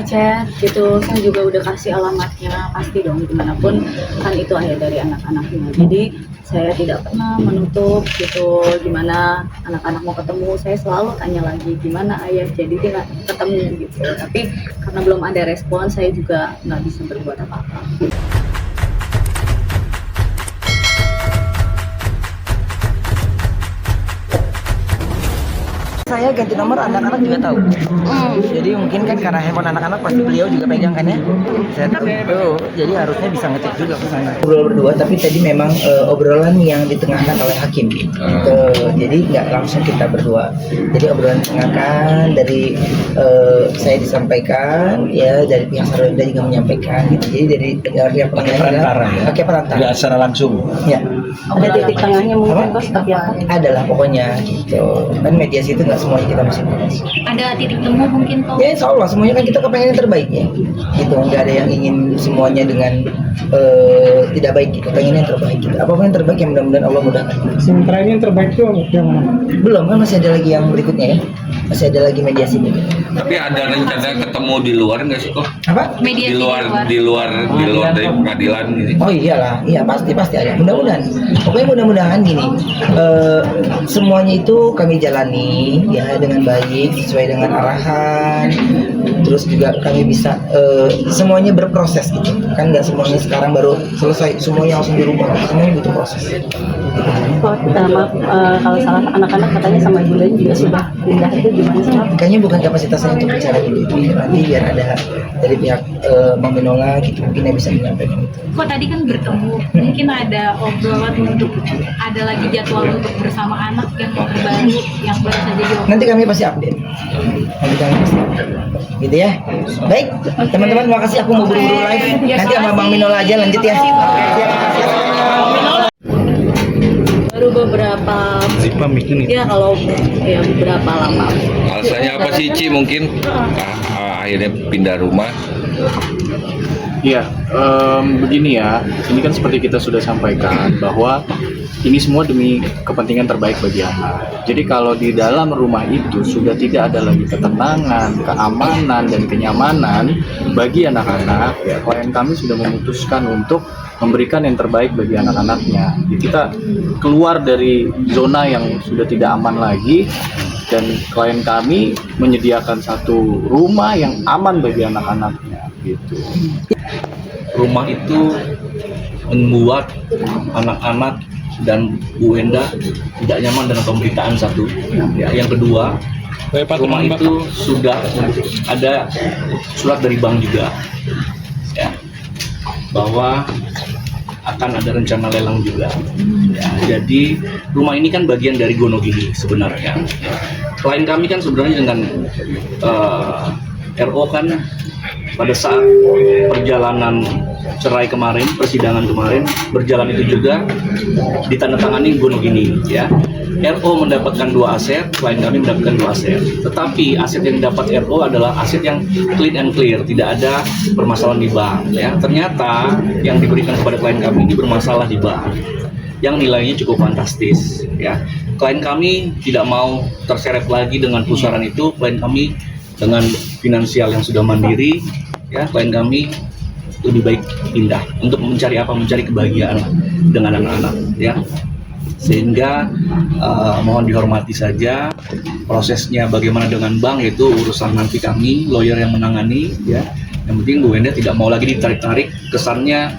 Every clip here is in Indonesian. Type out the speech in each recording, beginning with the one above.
chat gitu, saya juga udah kasih alamatnya, pasti dong dimanapun kan itu ayah dari anak-anaknya. Jadi saya tidak pernah menutup gitu gimana anak-anak mau ketemu, saya selalu tanya lagi gimana ayah, jadi dia nggak ketemu gitu. Tapi karena belum ada respon, saya juga nggak bisa berbuat apa-apa. Saya ganti nomor, anak-anak juga tahu. Jadi mungkin kan karena handphone anak-anak pasti beliau juga pegang kan ya. Saya tahu. Jadi harusnya bisa ngecek juga ke sana. Obrol berdua, tapi tadi memang obrolan yang ditengahkan oleh hakim. Jadi nggak langsung kita berdua. Jadi obrolan ditengahkan dari saya disampaikan, ya dari pihak Sarwenda juga menyampaikan. Gitu. Jadi dari pihak perantara, ya? pakai perantara. Tidak secara langsung. Ya. Ada titik tengahnya mungkin kok seperti apa? Adalah pokoknya gitu. Kan mediasi itu nggak semuanya kita mesti bahas. Ada titik temu mungkin kok? Ya insya Allah semuanya kan kita kepengen yang terbaik ya. Gitu, nggak ada yang ingin semuanya dengan tidak baik gitu. Pengen yang terbaik gitu. Apapun yang terbaik yang mudah-mudahan Allah mudahkan. Sementara ini yang terbaik itu yang mana? Belum kan masih ada lagi yang berikutnya ya. Masih ada lagi mediasi gitu. Tapi ada rencana ketemu di luar nggak sih kok? Apa? Mediasi Di luar dari pengadilan gitu. Oh iyalah, iya pasti ada. Mudah-mudahan. Pokoknya mudah-mudahan gini. Semuanya itu kami jalani ya dengan baik sesuai dengan arahan. Terus juga kami bisa semuanya berproses gitu. Kan nggak semuanya sekarang baru selesai semuanya langsung dirubah. Semuanya butuh proses. Kok maaf, kalau salah anak-anak katanya sama bunda juga sudah pindah, itu gimana sih Pak? Kayaknya bukan kapasitas saya untuk bicara dulu itu. Nanti biar ada dari pihak Bang Minola gitu mungkin yang bisa menyampaikan itu. Kok tadi kan bertemu, mungkin ada obrolan untuk ada lagi jadwal untuk bersama anak yang terbaru yang baru saja diobrol. Nanti kami pasti update. Gitu ya. Baik, teman-teman makasih, aku mau buru-buru live. Nanti sama Bang Minola aja lanjut ya. Baru beberapa ya kalau ya beberapa lama. Alasannya apa sih Ci mungkin akhirnya pindah rumah? Iya, begini ya, ini kan seperti kita sudah sampaikan bahwa ini semua demi kepentingan terbaik bagi anak. Jadi kalau di dalam rumah itu sudah tidak ada lagi ketenangan, keamanan, dan kenyamanan bagi anak-anak, ya klien kami sudah memutuskan untuk memberikan yang terbaik bagi anak-anaknya. Jadi kita keluar dari zona yang sudah tidak aman lagi, dan klien kami menyediakan satu rumah yang aman bagi anak-anaknya gitu. Rumah itu membuat anak-anak dan Bu Wenda tidak nyaman dengan pemberitaan satu. Ya, yang kedua, rumah itu sudah ada surat dari bank juga, ya, bahwa akan ada rencana lelang juga. Ya, jadi rumah ini kan bagian dari Gonogini sebenarnya. Klien kami kan sebenarnya dengan RO kan pada saat perjalanan cerai kemarin, persidangan kemarin berjalan itu juga ditandatangani Gonogini, ya. RO mendapatkan 2 aset, klien kami mendapatkan 2 aset. Tetapi aset yang didapat RO adalah aset yang clean and clear, tidak ada permasalahan di bank, ya. Ternyata yang diberikan kepada klien kami ini bermasalah di bank, yang nilainya cukup fantastis, ya. Klien kami tidak mau terseret lagi dengan pusaran itu. Klien kami dengan finansial yang sudah mandiri, ya, klien kami lebih baik pindah untuk mencari apa? Mencari kebahagiaan dengan anak-anak, ya. Sehingga mohon dihormati saja prosesnya bagaimana dengan bank itu urusan nanti kami, lawyer yang menangani, ya. Yang penting Bu Wenda tidak mau lagi ditarik-tarik, kesannya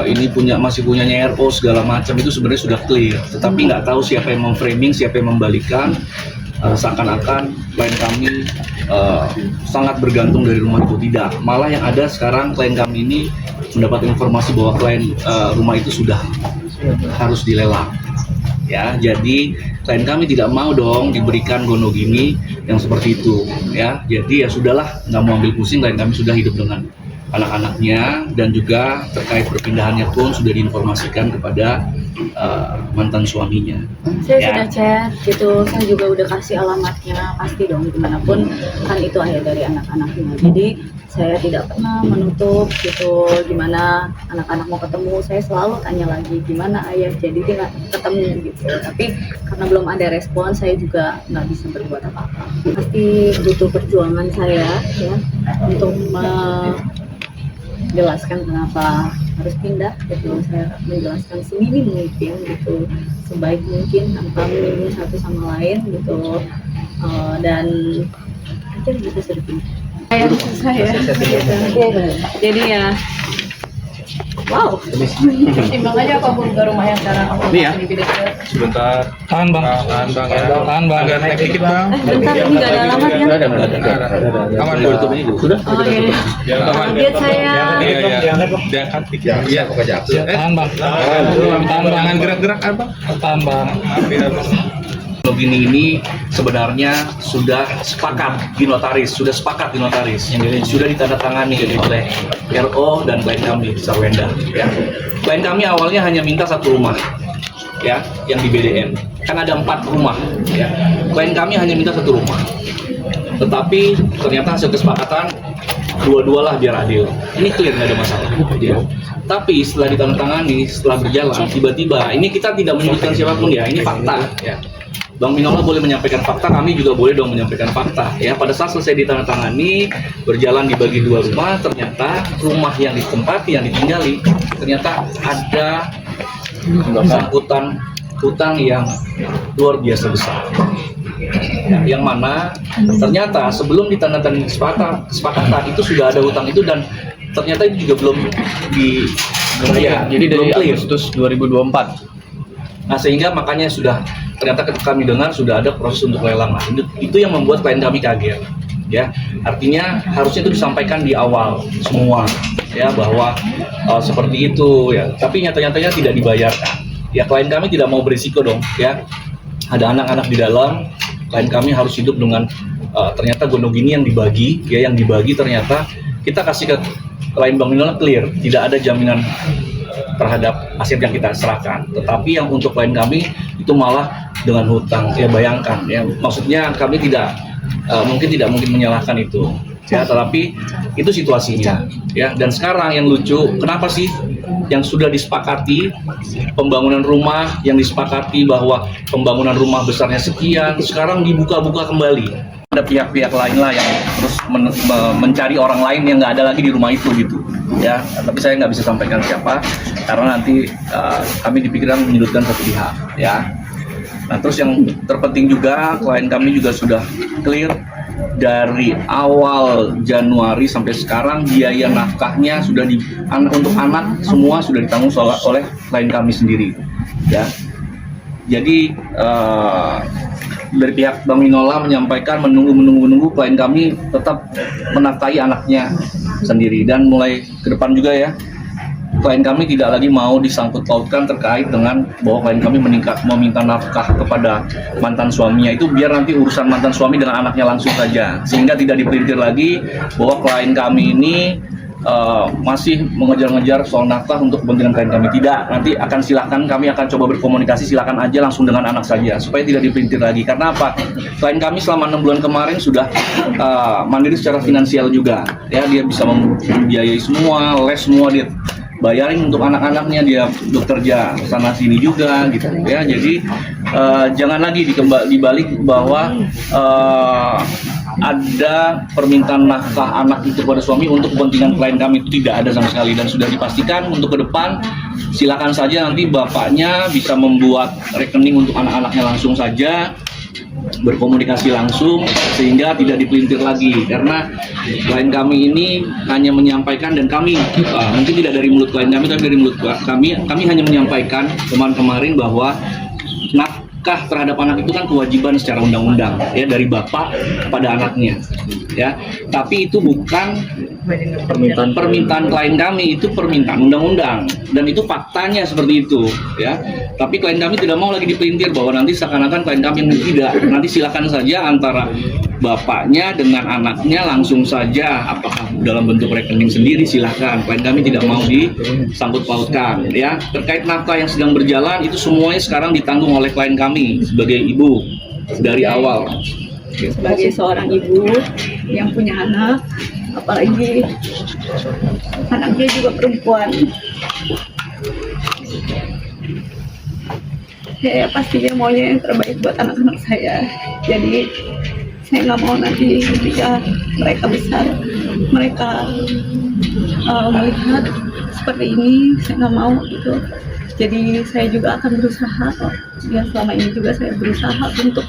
ini masih punyanya RO segala macam, itu sebenarnya sudah clear. Tetapi nggak tahu siapa yang memframing, siapa yang membalikan, seakan-akan klien kami sangat bergantung dari rumah itu. Tidak, malah yang ada sekarang klien kami ini mendapat informasi bahwa rumah itu sudah harus dilelang, ya. Jadi klien kami tidak mau dong diberikan Gonogini yang seperti itu, ya. Jadi ya sudahlah, nggak mau ambil pusing, klien kami sudah hidup dengan anak-anaknya, dan juga terkait perpindahannya pun sudah diinformasikan kepada mantan suaminya. Saya Ya. sudah chat gitu, saya juga udah kasih alamatnya, pasti dong gimana pun kan itu ayah dari anak-anaknya. Jadi saya tidak pernah menutup gitu, gimana anak-anak mau ketemu, saya selalu tanya lagi gimana ayah, jadi dia nggak ketemu gitu. Tapi karena belum ada respon, saya juga nggak bisa berbuat apa-apa. Pasti butuh perjuangan saya ya untuk menjelaskan kenapa harus pindah gitu. Saya menjelaskan seminim mungkin gitu, sebaik mungkin tanpa menyinggung satu sama lain gitu. Dan aja gitu sedikit kayak susah ya gitu. Jadi ya wow, Timbang aja apa buka rumah yang sekarang aku Ini ya. dipilih ke Sebentar. Tahan bang. Tahan bang ya. Tahan bang. Agak naik dikit bang. bentar ini nggak ada alamatnya. Nggak ada. Aman Sudah. tutup ini dulu. Sudah. Oh iya, kaget saya. Diangkat dikit. Iya, pokoknya. Tahan bang. Tahan bang. Jangan gerak-gerak abang. Tahan bang. Begini ini sebenarnya sudah sepakat di notaris, sudah ditandatangani oleh RO dan klien kami Sarwenda. Ya. Klien kami awalnya hanya minta satu rumah, ya, yang di BDN. Kan ada 4 rumah, ya. Klien kami hanya minta satu rumah. Tetapi ternyata hasil kesepakatan dua-dualah biar adil. Ini clear, nggak ada masalah. Ya. Tapi setelah ditandatangani, setelah berjalan, tiba-tiba ini kita tidak menyebutkan siapapun ya, ini fakta. Ya. Bang Minola boleh menyampaikan fakta, kami juga boleh dong menyampaikan fakta. Ya, pada saat selesai ditandatangani, berjalan dibagi 2 rumah, ternyata rumah yang ditempati, yang ditinggali, ternyata ada sangkutan hutang yang luar biasa besar. Ya, yang mana ternyata sebelum ditandatangani kesepakatan itu sudah ada hutang itu, dan ternyata itu juga belum dibayar. Jadi dari belum clear. Agustus 2024. Nah, sehingga makanya sudah ternyata kami dengar sudah ada proses untuk lelang. Nah, itu yang membuat klien kami kaget. Ya, artinya harusnya itu disampaikan di awal semua, ya, bahwa seperti itu, ya. Tapi nyata-nyatanya tidak dibayarkan. Ya, klien kami tidak mau berisiko dong, ya. Ada anak-anak di dalam, klien kami harus hidup dengan ternyata gonogini yang dibagi, ya, yang dibagi ternyata kita kasih ke klien Bang Minola clear, tidak ada jaminan terhadap aset yang kita serahkan. Tetapi yang untuk klien kami itu malah dengan hutang. Ya, bayangkan, ya, maksudnya kami tidak mungkin menyalahkan itu, ya, tetapi itu situasinya, ya. Dan sekarang yang lucu, kenapa sih yang sudah disepakati pembangunan rumah, yang disepakati bahwa pembangunan rumah besarnya sekian, sekarang dibuka-buka kembali? Ada pihak-pihak lain lah yang terus mencari orang lain yang nggak ada lagi di rumah itu gitu, ya. Tapi saya nggak bisa sampaikan siapa karena nanti kami dipikirkan menyudutkan satu pihak, ya. Nah, terus yang terpenting juga klien kami juga sudah clear dari awal Januari sampai sekarang biaya nafkahnya sudah untuk anak semua sudah ditanggung oleh klien kami sendiri, ya. Jadi dari pihak Bang Minola menyampaikan menunggu klien kami tetap menafkahi anaknya sendiri, dan mulai ke depan juga, ya, klien kami tidak lagi mau disangkut pautkan terkait dengan bahwa klien kami meminta nafkah kepada mantan suaminya. Itu biar nanti urusan mantan suami dengan anaknya langsung saja, sehingga tidak dipelintir lagi bahwa klien kami ini masih mengejar-ngejar soal nafkah untuk kepentingan klien kami. Tidak, nanti akan silakan, kami akan coba berkomunikasi, silakan aja langsung dengan anak saja supaya tidak dipelintir lagi. Karena apa? Klien kami selama 6 bulan kemarin sudah mandiri secara finansial juga, ya. Dia bisa membiayai semua, les semua dia bayarin untuk anak-anaknya, dia bekerja sana sini juga gitu, ya. Jadi jangan lagi dibalik bahwa ada permintaan nafkah anak itu kepada suami untuk kepentingan klien kami, itu tidak ada sama sekali. Dan sudah dipastikan untuk ke depan silakan saja nanti bapaknya bisa membuat rekening untuk anak-anaknya langsung saja, berkomunikasi langsung sehingga tidak dipelintir lagi. Karena klien kami ini hanya menyampaikan, dan kami mungkin tidak dari mulut klien kami tapi dari mulut kami hanya menyampaikan kemarin bahwa nafkah terhadap anak itu kan kewajiban secara undang-undang, ya, dari bapak kepada anaknya, ya. Tapi itu bukan permintaan klien kami, itu permintaan undang-undang, dan itu faktanya seperti itu, ya. Tapi klien kami tidak mau lagi dipelintir bahwa nanti seakan-akan klien kami tidak. Nanti silakan saja antara bapaknya dengan anaknya langsung saja, apakah dalam bentuk rekening sendiri silahkan. Klien kami tidak mau disangkut pautkan. Ya, terkait nafkah yang sedang berjalan itu semuanya sekarang ditanggung oleh klien kami sebagai ibu dari awal. Sebagai seorang ibu yang punya anak, apalagi anaknya juga perempuan, saya pastinya maunya yang terbaik buat anak-anak saya. Jadi saya nggak mau nanti ketika mereka besar, mereka melihat seperti ini, saya nggak mau gitu. Jadi saya juga akan berusaha, ya selama ini juga saya berusaha untuk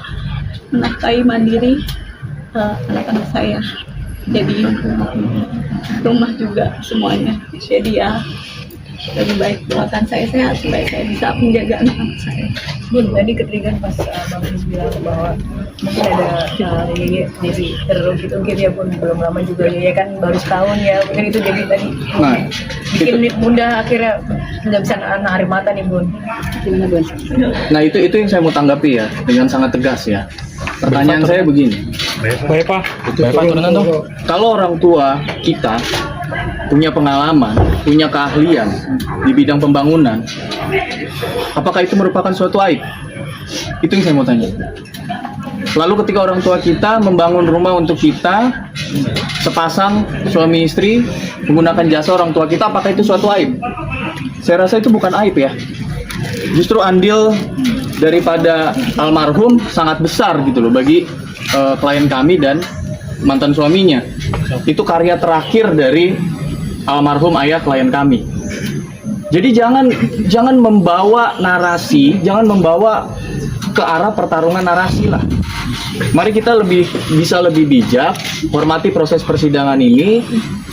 menafkahi mandiri anak-anak saya. Jadi rumah juga semuanya. Jadi ya lebih baik doakan saya sehat supaya saya bisa menjaga anak-anak saya. Bun, tadi ketika pas Bang Chris bilang bahwa mungkin ada Yeye jadi terungkit-ungkit ya Bun, belum lama juga Yeye kan baru setahun ya, mungkin itu jadi tadi bikin Bunda akhirnya nggak bisa nahan air mata nih Bun. Gimana Bun? Nah itu yang saya mau tanggapi ya dengan sangat tegas ya. Pertanyaan saya begini. Baik Pak. Baik Pak, turunan dong. Kalau orang tua kita punya pengalaman, punya keahlian di bidang pembangunan, apakah itu merupakan suatu aib? Itu yang saya mau tanya. Lalu ketika orang tua kita membangun rumah untuk kita, sepasang suami istri menggunakan jasa orang tua kita, apakah itu suatu aib? Saya rasa itu bukan aib ya. Justru andil daripada almarhum sangat besar gitu loh bagi klien kami dan mantan suaminya. Itu karya terakhir dari almarhum ayah klien kami. Jadi jangan membawa narasi, jangan membawa ke arah pertarungan narasi lah. Mari kita bisa lebih bijak, hormati proses persidangan ini,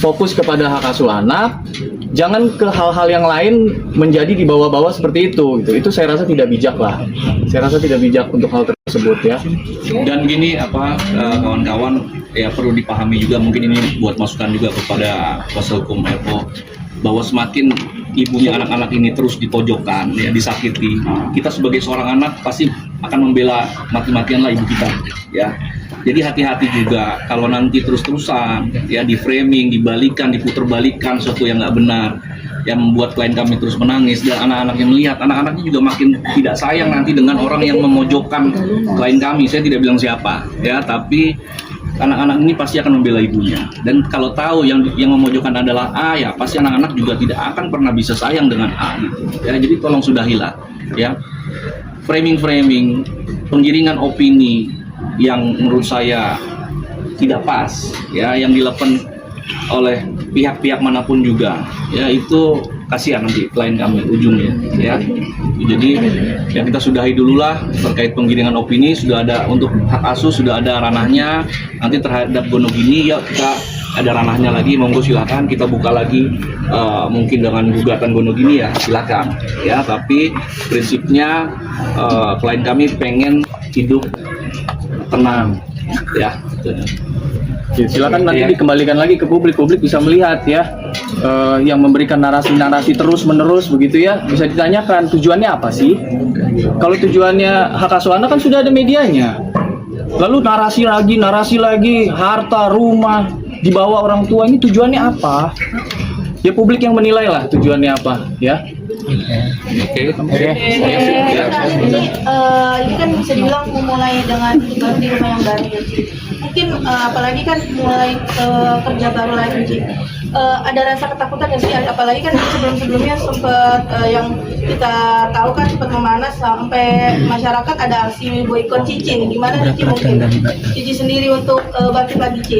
fokus kepada hak asuh anak, jangan ke hal-hal yang lain menjadi dibawa-bawa seperti itu. Itu saya rasa tidak bijak lah. Saya rasa tidak bijak untuk hal tersebut ya. Dan gini kawan-kawan, ya perlu dipahami juga, mungkin ini buat masukan juga kepada kuasa hukum RO, bahwa semakin ibunya anak-anak ini terus dipojokkan, ya disakiti, kita sebagai seorang anak pasti akan membela mati-matian lah ibu kita, ya. Jadi hati-hati juga kalau nanti terus-terusan ya di framing, dibalikan, diputerbalikan sesuatu yang nggak benar, yang membuat klien kami terus menangis dan anak-anaknya melihat, anak-anaknya juga makin tidak sayang nanti dengan orang yang memojokkan klien kami. Saya tidak bilang siapa, ya, tapi anak-anak ini pasti akan membela ibunya. Dan kalau tahu yang memojokkan adalah A, ya pasti anak-anak juga tidak akan pernah bisa sayang dengan A gitu. Ya, jadi tolong sudahilah ya. Framing, penggiringan opini yang menurut saya tidak pas ya, yang dilakukan oleh pihak-pihak manapun juga ya, itu kasihan nanti klien kami ujungnya ya. Jadi ya kita sudahi dululah terkait penggiringan opini. Sudah ada untuk hak asuh, sudah ada ranahnya. Nanti terhadap Gonogini ya kita ada ranahnya lagi, monggo silakan kita buka lagi mungkin dengan gugatan Gonogini ya silakan ya. Tapi prinsipnya klien kami pengen hidup tenang ya. Silakan nanti dikembalikan lagi ke publik bisa melihat ya, yang memberikan narasi-narasi terus-menerus begitu ya, bisa ditanyakan tujuannya apa sih? Kalau tujuannya hak asuh anak kan sudah ada medianya. Lalu narasi lagi, harta, rumah dibawa orang tua, ini tujuannya apa? Ya publik yang menilai lah tujuannya apa ya. Oke. Ini kan bisa dibilang mulai dengan baru di rumah yang baru ya, Ci. Mungkin apalagi kan mulai kerja baru lagi, Ci. Ada rasa ketakutan nggak sih? Apalagi kan sebelum-sebelumnya sempat yang kita tahu kan sempat memanas sampai masyarakat ada aksi boikot Cici nih. Gimana Cici mungkin Cici sendiri untuk bangkit lagi, Ci?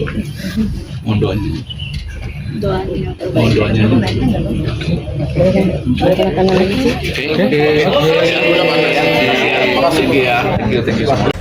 Mohon doanya. Doanya Mohon doanya. Oke. Terima kasih ya. Thank you.